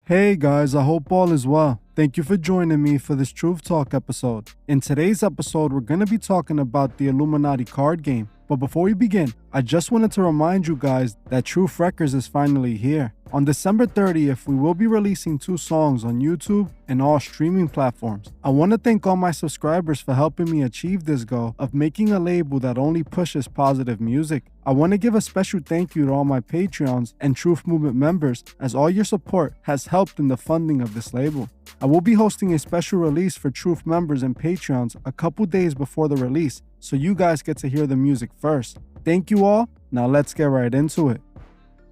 Hey guys, I hope all is well. Thank you for joining me for this Truth Talk episode. In today's episode, we're going to be talking about the Illuminati card game. But before we begin, I just wanted to remind you guys that Truth Records is finally here. On December 30th, we will be releasing 2 songs on YouTube and all streaming platforms. I want to thank all my subscribers for helping me achieve this goal of making a label that only pushes positive music. I want to give a special thank you to all my Patreons and Truth Movement members, as all your support has helped in the funding of this label. I will be hosting a special release for Truth members and Patreons a couple days before the release, so you guys get to hear the music first. Thank you all. Now let's get right into it.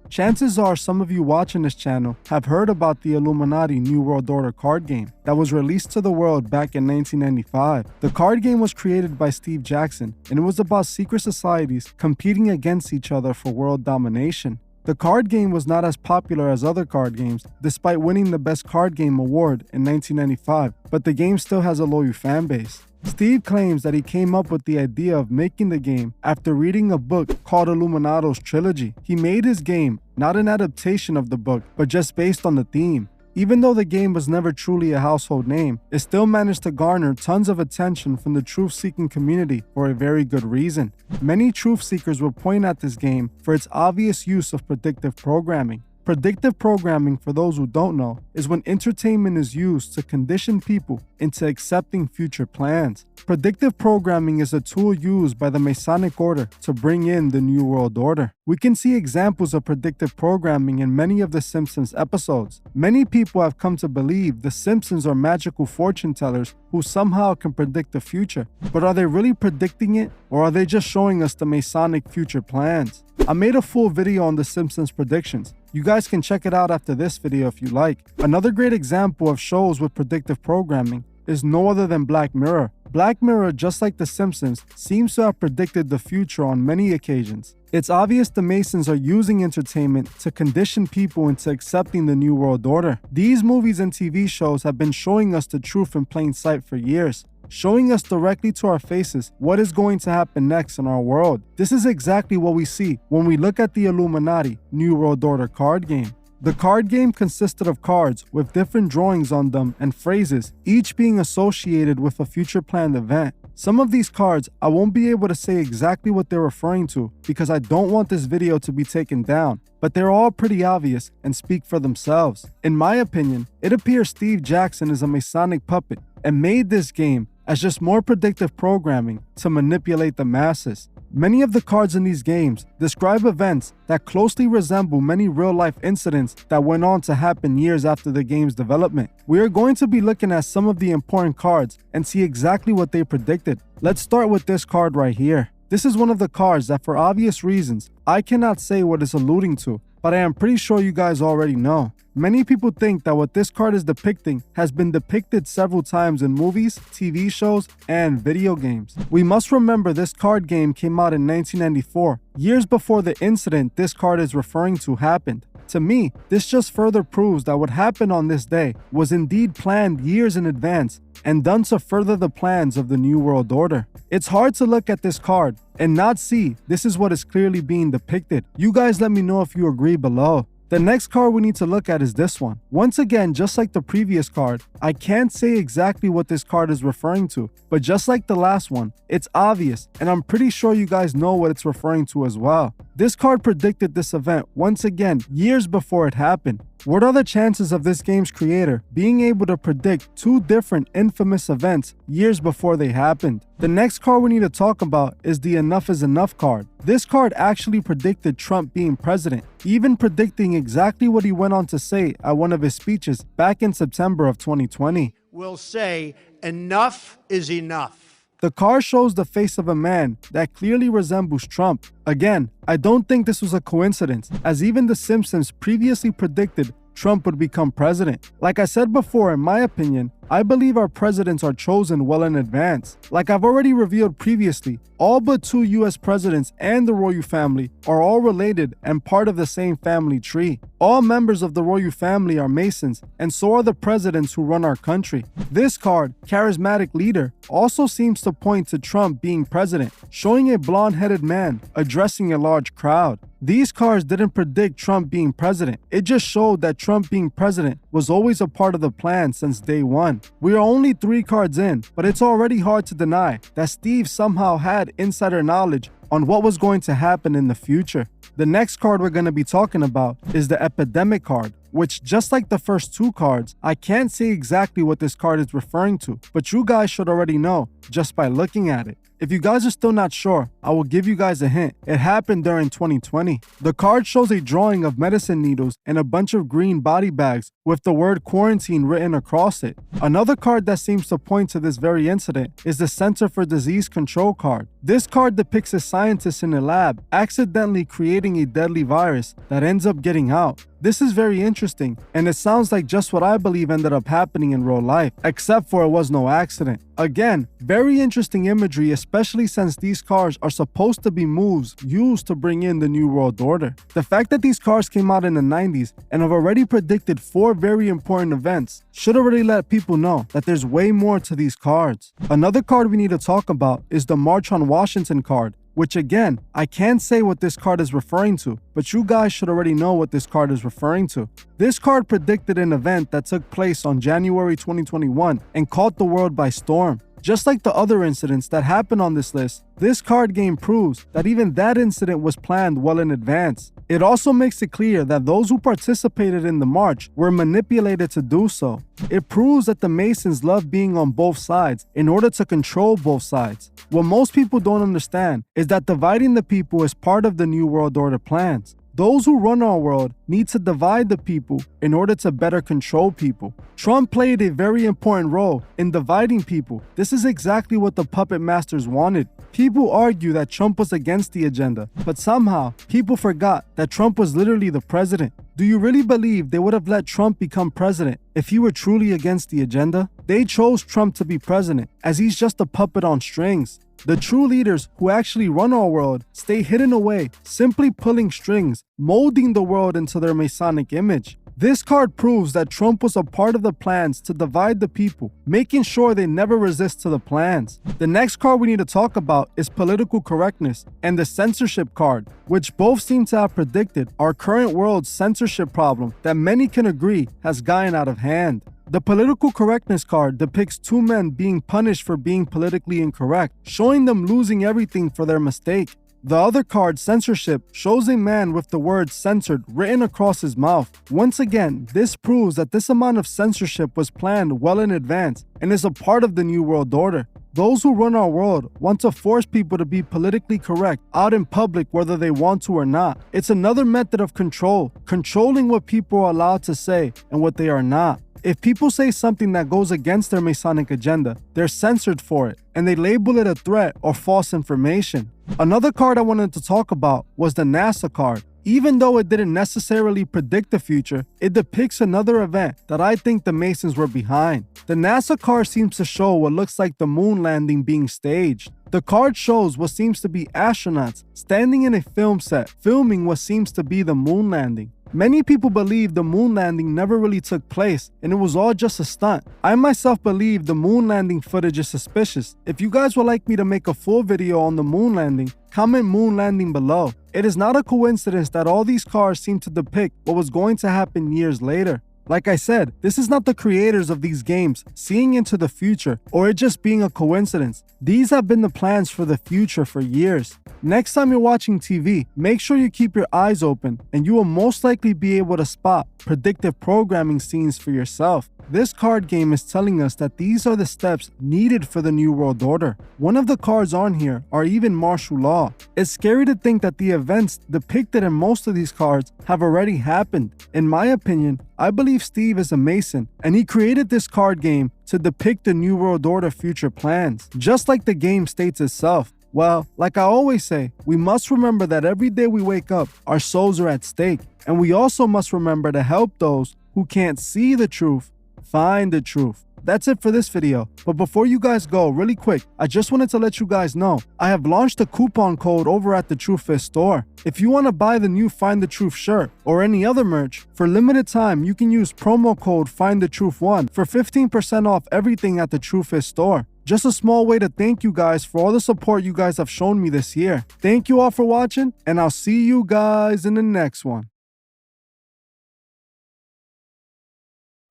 Chances are some of you watching this channel have heard about the Illuminati New World Order card game that was released to the world back in 1995. The card game was created by Steve Jackson, and it was about secret societies competing against each other for world domination. The card game was not as popular as other card games, despite winning the Best Card Game award in 1995, but the game still has a loyal fan base. Steve claims that he came up with the idea of making the game after reading a book called Illuminato's Trilogy. He made his game not an adaptation of the book, but just based on the theme. Even though the game was never truly a household name, it still managed to garner tons of attention from the truth-seeking community for a very good reason. Many truth seekers will point at this game for its obvious use of predictive programming. Predictive programming, for those who don't know, is when entertainment is used to condition people into accepting future plans. Predictive programming is a tool used by the Masonic Order to bring in the New World Order. We can see examples of predictive programming in many of The Simpsons episodes. Many people have come to believe The Simpsons are magical fortune tellers who somehow can predict the future. But are they really predicting it, or are they just showing us the Masonic future plans? I made a full video on The Simpsons predictions. You guys can check it out after this video if you like. Another great example of shows with predictive programming is no other than Black Mirror. Black Mirror, just like The Simpsons, seems to have predicted the future on many occasions. It's obvious the Masons are using entertainment to condition people into accepting the New World Order. These movies and TV shows have been showing us the truth in plain sight for years, showing us directly to our faces what is going to happen next in our world. This is exactly what we see when we look at the Illuminati New World Order card game. The card game consisted of cards with different drawings on them and phrases, each being associated with a future planned event. Some of these cards, I won't be able to say exactly what they're referring to because I don't want this video to be taken down, but they're all pretty obvious and speak for themselves. In my opinion, it appears Steve Jackson is a Masonic puppet and made this game as just more predictive programming to manipulate the masses. Many of the cards in these games describe events that closely resemble many real-life incidents that went on to happen years after the game's development. We are going to be looking at some of the important cards and see exactly what they predicted. Let's start with this card right here. This is one of the cards that, for obvious reasons, I cannot say what it's alluding to, but I am pretty sure you guys already know. Many people think that what this card is depicting has been depicted several times in movies, TV shows, and video games. We must remember this card game came out in 1994, years before the incident this card is referring to happened. To me, this just further proves that what happened on this day was indeed planned years in advance and done to further the plans of the New World Order. It's hard to look at this card and not see this is what is clearly being depicted. You guys let me know if you agree below. The next card we need to look at is this one. Once again, just like the previous card, I can't say exactly what this card is referring to, but just like the last one, it's obvious, and I'm pretty sure you guys know what it's referring to as well. This card predicted this event once again, years before it happened. What are the chances of this game's creator being able to predict 2 different infamous events years before they happened? The next card we need to talk about is the Enough is Enough card. This card actually predicted Trump being president, even predicting exactly what he went on to say at one of his speeches back in September of 2020. Will say, enough is enough. The card shows the face of a man that clearly resembles Trump. Again, I don't think this was a coincidence, as even The Simpsons previously predicted Trump would become president. Like I said before, in my opinion, I believe our presidents are chosen well in advance. Like I've already revealed previously, all but 2 US presidents and the royal family are all related and part of the same family tree. All members of the royal family are Masons, and so are the presidents who run our country. This card, Charismatic Leader, also seems to point to Trump being president, showing a blonde-headed man addressing a large crowd. These cards didn't predict Trump being president. It just showed that Trump being president was always a part of the plan since day one. We are only 3 cards in, but it's already hard to deny that Steve somehow had insider knowledge on what was going to happen in the future. The next card we're going to be talking about is the Epidemic card, which, just like the first 2 cards, I can't say exactly what this card is referring to, but you guys should already know just by looking at it. If you guys are still not sure, I will give you guys a hint. It happened during 2020. The card shows a drawing of medicine needles and a bunch of green body bags with the word quarantine written across it. Another card that seems to point to this very incident is the Center for Disease Control card. This card depicts a scientist in a lab accidentally creating a deadly virus that ends up getting out. This is very interesting, and it sounds like just what I believe ended up happening in real life, except for it was no accident. Again, very interesting imagery, especially since these cards are supposed to be moves used to bring in the New World Order. The fact that these cards came out in the 90s and have already predicted 4 very important events should already let people know that there's way more to these cards. Another card we need to talk about is the March on Washington card, which again, I can't say what this card is referring to, but you guys should already know what this card is referring to. This card predicted an event that took place on January 2021 and caught the world by storm. Just like the other incidents that happened on this list, this card game proves that even that incident was planned well in advance. It also makes it clear that those who participated in the march were manipulated to do so. It proves that the Masons love being on both sides in order to control both sides. What most people don't understand is that dividing the people is part of the New World Order plans. Those who run our world need to divide the people in order to better control people. Trump played a very important role in dividing people. This is exactly what the puppet masters wanted. People argue that Trump was against the agenda, but somehow people forgot that Trump was literally the president. Do you really believe they would have let Trump become president if he were truly against the agenda? They chose Trump to be president as he's just a puppet on strings. The true leaders who actually run our world stay hidden away, simply pulling strings, molding the world into their Masonic image. This card proves that Trump was a part of the plans to divide the people, making sure they never resist to the plans. The next card we need to talk about is political correctness and the censorship card, which both seem to have predicted our current world's censorship problem that many can agree has gotten out of hand. The political correctness card depicts 2 men being punished for being politically incorrect, showing them losing everything for their mistake. The other card, censorship, shows a man with the word censored written across his mouth. Once again, this proves that this amount of censorship was planned well in advance and is a part of the New World Order. Those who run our world want to force people to be politically correct out in public whether they want to or not. It's another method of control, controlling what people are allowed to say and what they are not. If people say something that goes against their Masonic agenda, they're censored for it, and they label it a threat or false information. Another card I wanted to talk about was the NASA card. Even though it didn't necessarily predict the future, it depicts another event that I think the Masons were behind. The NASA card seems to show what looks like the moon landing being staged. The card shows what seems to be astronauts standing in a film set, filming what seems to be the moon landing. Many people believe the moon landing never really took place and it was all just a stunt. I myself believe the moon landing footage is suspicious. If you guys would like me to make a full video on the moon landing, comment moon landing below. It is not a coincidence that all these cards seem to depict what was going to happen years later. Like I said, this is not the creators of these games seeing into the future or it just being a coincidence. These have been the plans for the future for years. Next time you're watching TV, make sure you keep your eyes open and you will most likely be able to spot predictive programming scenes for yourself. This card game is telling us that these are the steps needed for the New World Order. One of the cards on here are even martial law. It's scary to think that the events depicted in most of these cards have already happened. In my opinion, I believe Steve is a Mason and he created this card game to depict the New World Order future plans, just like the game states itself. Well, like I always say, we must remember that every day we wake up, our souls are at stake. And we also must remember to help those who can't see the truth find the truth. That's it for this video. But before you guys go, really quick, I just wanted to let you guys know I have launched a coupon code over at the TruthFist store. If you want to buy the new Find the Truth shirt or any other merch, for limited time you can use promo code FindTheTruth1 for 15% off everything at the TruthFist store. Just a small way to thank you guys for all the support you guys have shown me this year. Thank you all for watching, and I'll see you guys in the next one.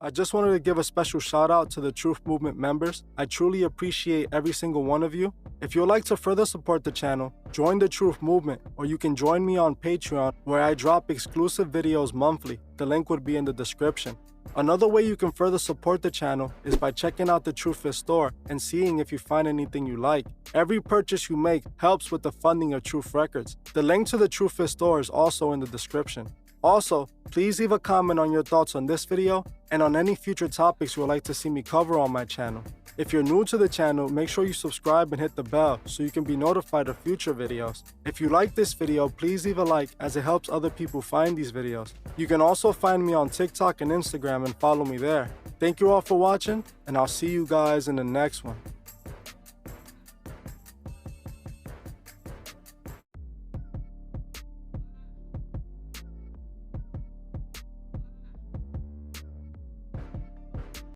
I just wanted to give a special shout out to the Truth Movement members. I truly appreciate every single one of you. If you would like to further support the channel, join the Truth Movement, or you can join me on Patreon where I drop exclusive videos monthly. The link would be in the description. Another way you can further support the channel is by checking out the TruthFist store and seeing if you find anything you like. Every purchase you make helps with the funding of Truth Records. The link to the TruthFist store is also in the description. Also, please leave a comment on your thoughts on this video and on any future topics you would like to see me cover on my channel. If you're new to the channel, make sure you subscribe and hit the bell so you can be notified of future videos. If you like this video, please leave a like as it helps other people find these videos. You can also find me on TikTok and Instagram and follow me there. Thank you all for watching, and I'll see you guys in the next one.